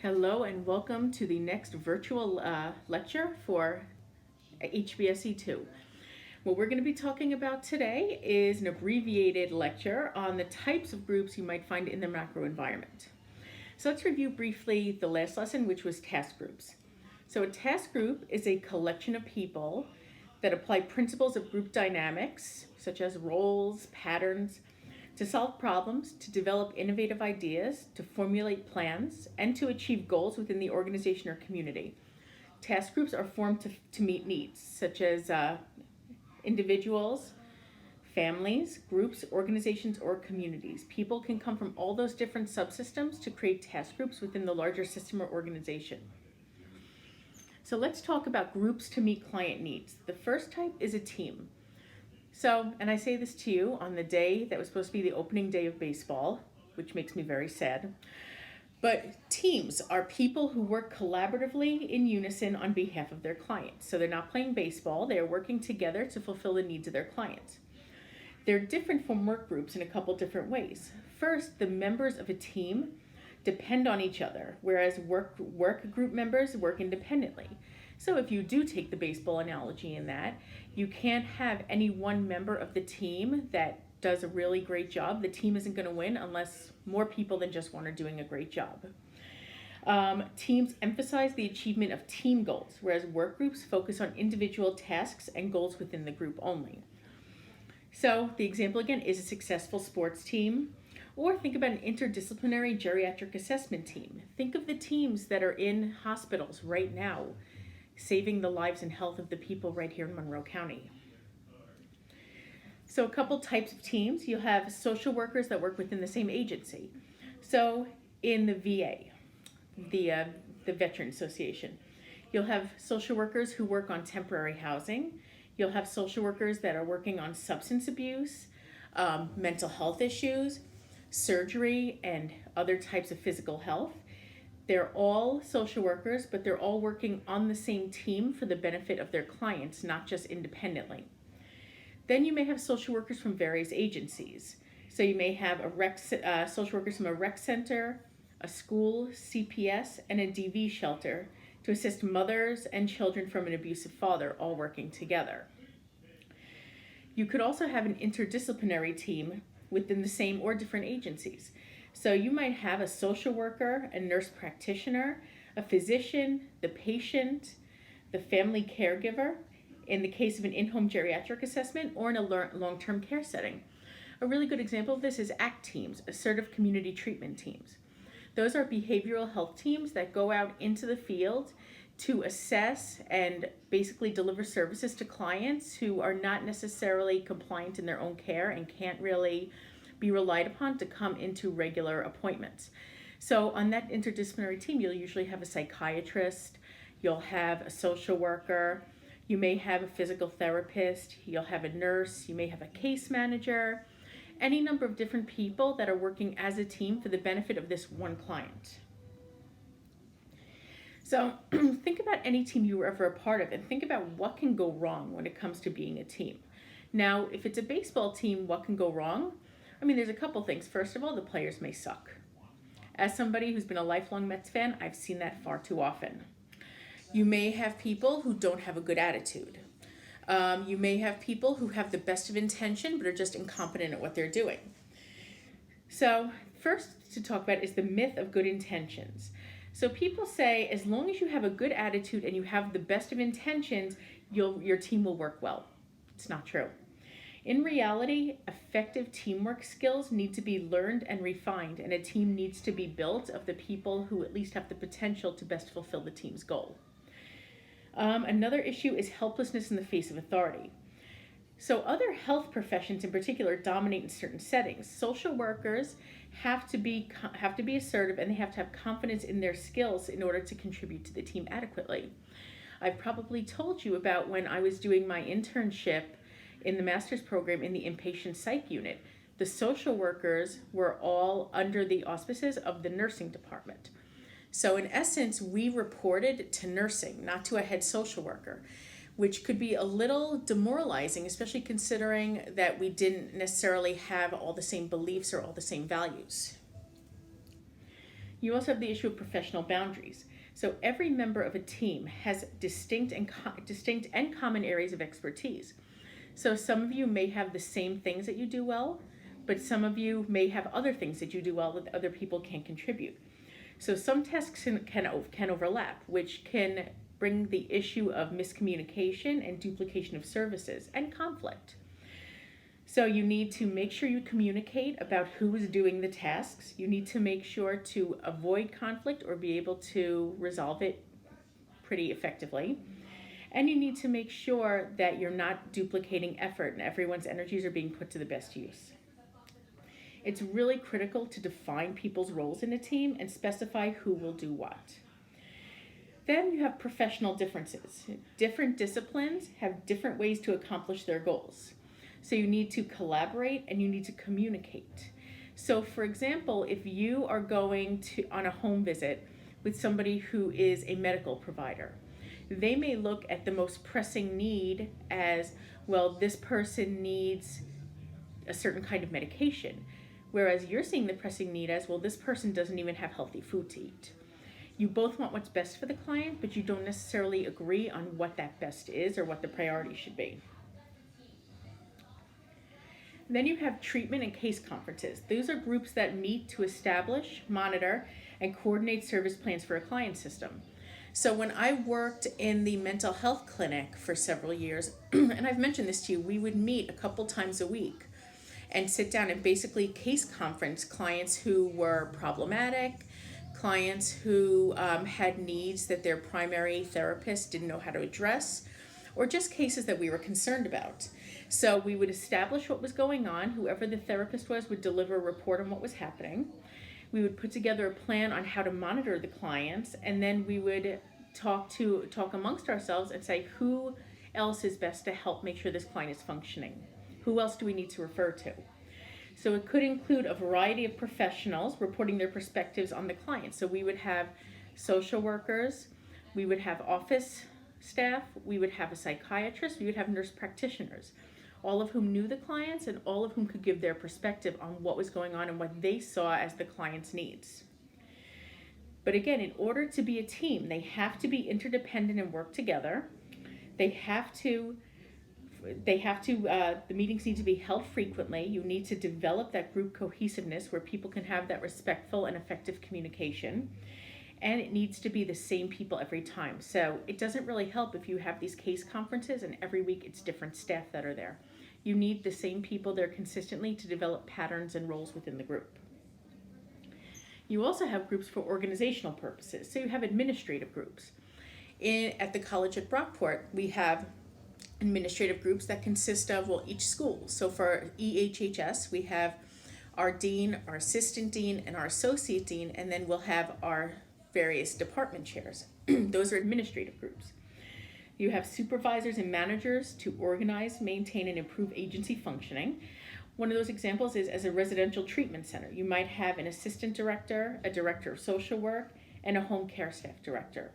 Hello and welcome to the next virtual lecture for HBSE 2. What we're going to be talking about today is an abbreviated lecture on the types of groups you might find in the macro environment. So let's review briefly the last lesson, which was task groups. So a task group is a collection of people that apply principles of group dynamics, such as roles, patterns, to solve problems, to develop innovative ideas, to formulate plans, and to achieve goals within the organization or community. Task groups are formed to meet needs, such as individuals, families, groups, organizations, or communities. People can come from all those different subsystems to create task groups within the larger system or organization. So let's talk about groups to meet client needs. The first type is a team. So, and I say this to you on the day that was supposed to be the opening day of baseball, which makes me very sad. But teams are people who work collaboratively in unison on behalf of their clients. So they're not playing baseball, they are working together to fulfill the needs of their clients. They're different from work groups in a couple different ways. First, the members of a team depend on each other, whereas work group members work independently. So if you do take the baseball analogy in that, you can't have any one member of the team that does a really great job. The team isn't going to win unless more people than just one are doing a great job. Teams emphasize the achievement of team goals, whereas work groups focus on individual tasks and goals within the group only. So the example again is a successful sports team, or think about an interdisciplinary geriatric assessment team. Think of the teams that are in hospitals right now, saving the lives and health of the people right here in Monroe County. So a couple types of teams. You'll have social workers that work within the same agency. So in the VA, the Veteran Association, you'll have social workers who work on temporary housing. You'll have social workers that are working on substance abuse, mental health issues, surgery, and other types of physical health. They're all social workers, but they're all working on the same team for the benefit of their clients, not just independently. Then you may have social workers from various agencies. So you may have social workers from a rec center, a school, CPS, and a DV shelter to assist mothers and children from an abusive father, all working together. You could also have an interdisciplinary team within the same or different agencies. So you might have a social worker, a nurse practitioner, a physician, the patient, the family caregiver, in the case of an in-home geriatric assessment or in a long-term care setting. A really good example of this is ACT teams, assertive community treatment teams. Those are behavioral health teams that go out into the field to assess and basically deliver services to clients who are not necessarily compliant in their own care and can't really be relied upon to come into regular appointments. So on that interdisciplinary team, you'll usually have a psychiatrist, you'll have a social worker, you may have a physical therapist, you'll have a nurse, you may have a case manager, any number of different people that are working as a team for the benefit of this one client. So think about any team you were ever a part of and think about what can go wrong when it comes to being a team. Now, if it's a baseball team, what can go wrong? I mean, there's a couple things. First of all, the players may suck. As somebody who's been a lifelong Mets fan, I've seen that far too often. You may have people who don't have a good attitude. You may have people who have the best of intention but are just incompetent at what they're doing. So first to talk about is the myth of good intentions. So people say as long as you have a good attitude and you have the best of intentions, your team will work well. It's not true. In reality, effective teamwork skills need to be learned and refined, and a team needs to be built of the people who at least have the potential to best fulfill the team's goal. Another issue is helplessness in the face of authority. So other health professions in particular dominate in certain settings. Social workers have to be assertive, and they have to have confidence in their skills in order to contribute to the team adequately. I've probably told you about when I was doing my internship in the master's program in the inpatient psych unit. The social workers were all under the auspices of the nursing department. So in essence, we reported to nursing, not to a head social worker, which could be a little demoralizing, especially considering that we didn't necessarily have all the same beliefs or all the same values. You also have the issue of professional boundaries. So every member of a team has distinct and common areas of expertise. So some of you may have the same things that you do well, but some of you may have other things that you do well that other people can contribute. So some tasks can overlap, which can bring the issue of miscommunication and duplication of services and conflict. So you need to make sure you communicate about who is doing the tasks. You need to make sure to avoid conflict or be able to resolve it pretty effectively. And you need to make sure that you're not duplicating effort and everyone's energies are being put to the best use. It's really critical to define people's roles in a team and specify who will do what. Then you have professional differences. Different disciplines have different ways to accomplish their goals. So you need to collaborate and you need to communicate. So for example, if you are going on a home visit with somebody who is a medical provider, they may look at the most pressing need as, well, this person needs a certain kind of medication. Whereas you're seeing the pressing need as, well, this person doesn't even have healthy food to eat. You both want what's best for the client, but you don't necessarily agree on what that best is or what the priority should be. Then you have treatment and case conferences. Those are groups that meet to establish, monitor, and coordinate service plans for a client system. So when I worked in the mental health clinic for several years, and I've mentioned this to you, we would meet a couple times a week and sit down and basically case conference clients who were problematic, clients who had needs that their primary therapist didn't know how to address, or just cases that we were concerned about. So we would establish what was going on. Whoever the therapist was would deliver a report on what was happening. We would put together a plan on how to monitor the clients, and then we would talk amongst ourselves and say who else is best to help make sure this client is functioning. Who else do we need to refer to? So it could include a variety of professionals reporting their perspectives on the client. So we would have social workers, we would have office staff, we would have a psychiatrist, we would have nurse practitioners, all of whom knew the clients and all of whom could give their perspective on what was going on and what they saw as the client's needs. But again, in order to be a team, they have to be interdependent and work together. The meetings need to be held frequently. You need to develop that group cohesiveness where people can have that respectful and effective communication. And it needs to be the same people every time. So it doesn't really help if you have these case conferences and every week it's different staff that are there. You need the same people there consistently to develop patterns and roles within the group. You also have groups for organizational purposes. So you have administrative groups. At the college at Brockport, we have administrative groups that consist of, each school. So for EHHS, we have our dean, our assistant dean, and our associate dean, and then we'll have our various department chairs. Those are administrative groups. You have supervisors and managers to organize, maintain, and improve agency functioning. One of those examples is as a residential treatment center. You might have an assistant director, a director of social work, and a home care staff director.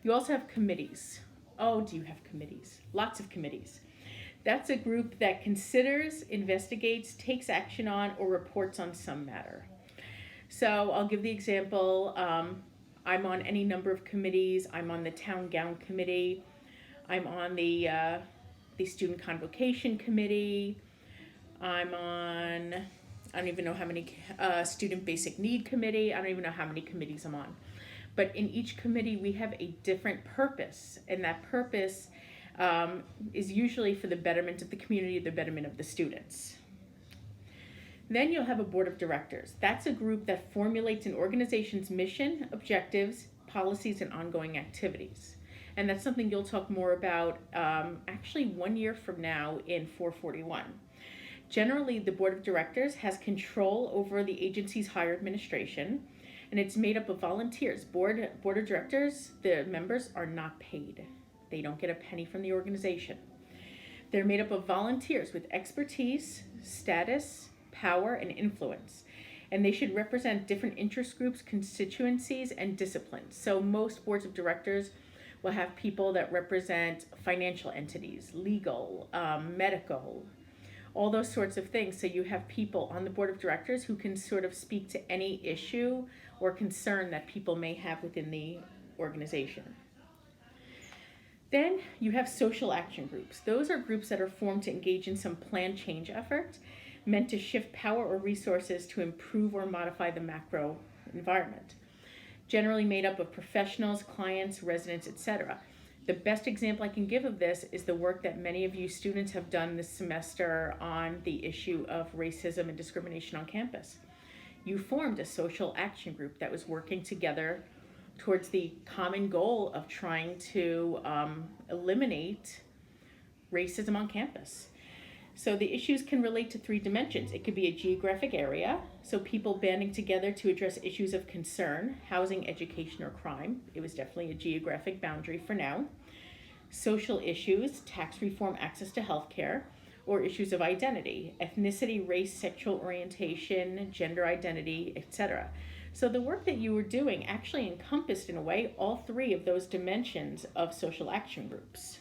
You also have committees. Oh, do you have committees? Lots of committees. That's a group that considers, investigates, takes action on, or reports on some matter. So I'll give the example. I'm on any number of committees. I'm on the town gown committee. I'm on the student convocation committee. I'm on, I don't even know how many, student basic need committee. I don't even know how many committees I'm on. But in each committee, we have a different purpose, and that purpose is usually for the betterment of the community, the betterment of the students. Then you'll have a board of directors. That's a group that formulates an organization's mission, objectives, policies, and ongoing activities. And that's something you'll talk more about actually 1 year from now in 441. Generally, the board of directors has control over the agency's higher administration, and it's made up of volunteers. Board of directors, the members are not paid. They don't get a penny from the organization. They're made up of volunteers with expertise, status, power, and influence. And they should represent different interest groups, constituencies, and disciplines. So most boards of directors will have people that represent financial entities, legal, medical, all those sorts of things. So you have people on the board of directors who can sort of speak to any issue or concern that people may have within the organization. Then you have social action groups. Those are groups that are formed to engage in some planned change effort meant to shift power or resources to improve or modify the macro environment. Generally made up of professionals, clients, residents, etc. The best example I can give of this is the work that many of you students have done this semester on the issue of racism and discrimination on campus. You formed a social action group that was working together towards the common goal of trying to eliminate racism on campus. So the issues can relate to 3 dimensions. It could be a geographic area, so people banding together to address issues of concern, housing, education, or crime. It was definitely a geographic boundary for now. Social issues, tax reform, access to healthcare, or issues of identity, ethnicity, race, sexual orientation, gender identity, etc. So the work that you were doing actually encompassed, in a way, all 3 of those dimensions of social action groups.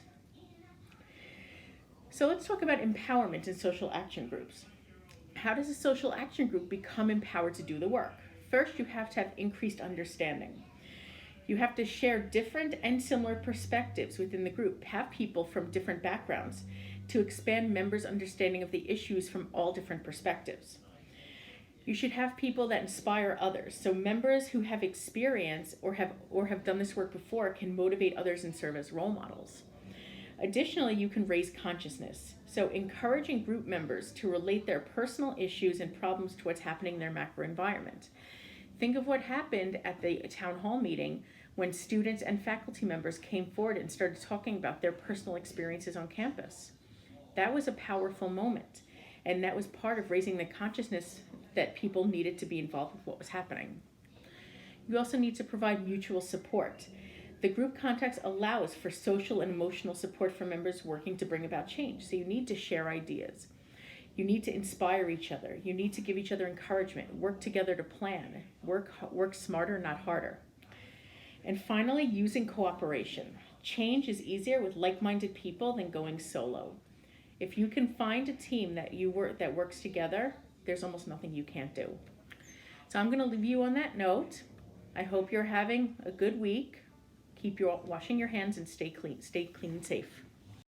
So let's talk about empowerment in social action groups. How does a social action group become empowered to do the work? First, you have to have increased understanding. You have to share different and similar perspectives within the group, have people from different backgrounds to expand members' understanding of the issues from all different perspectives. You should have people that inspire others, so members who have experience or have done this work before can motivate others and serve as role models. Additionally, you can raise consciousness, so encouraging group members to relate their personal issues and problems to what's happening in their macro environment. Think of what happened at the town hall meeting when students and faculty members came forward and started talking about their personal experiences on campus. That was a powerful moment, and that was part of raising the consciousness that people needed to be involved with what was happening. You also need to provide mutual support. The group context allows for social and emotional support for members working to bring about change. So you need to share ideas. You need to inspire each other. You need to give each other encouragement, work together to plan, work smarter, not harder. And finally, using cooperation. Change is easier with like-minded people than going solo. If you can find a team that works together, there's almost nothing you can't do. So I'm going to leave you on that note. I hope you're having a good week. Keep washing your hands and stay clean and safe.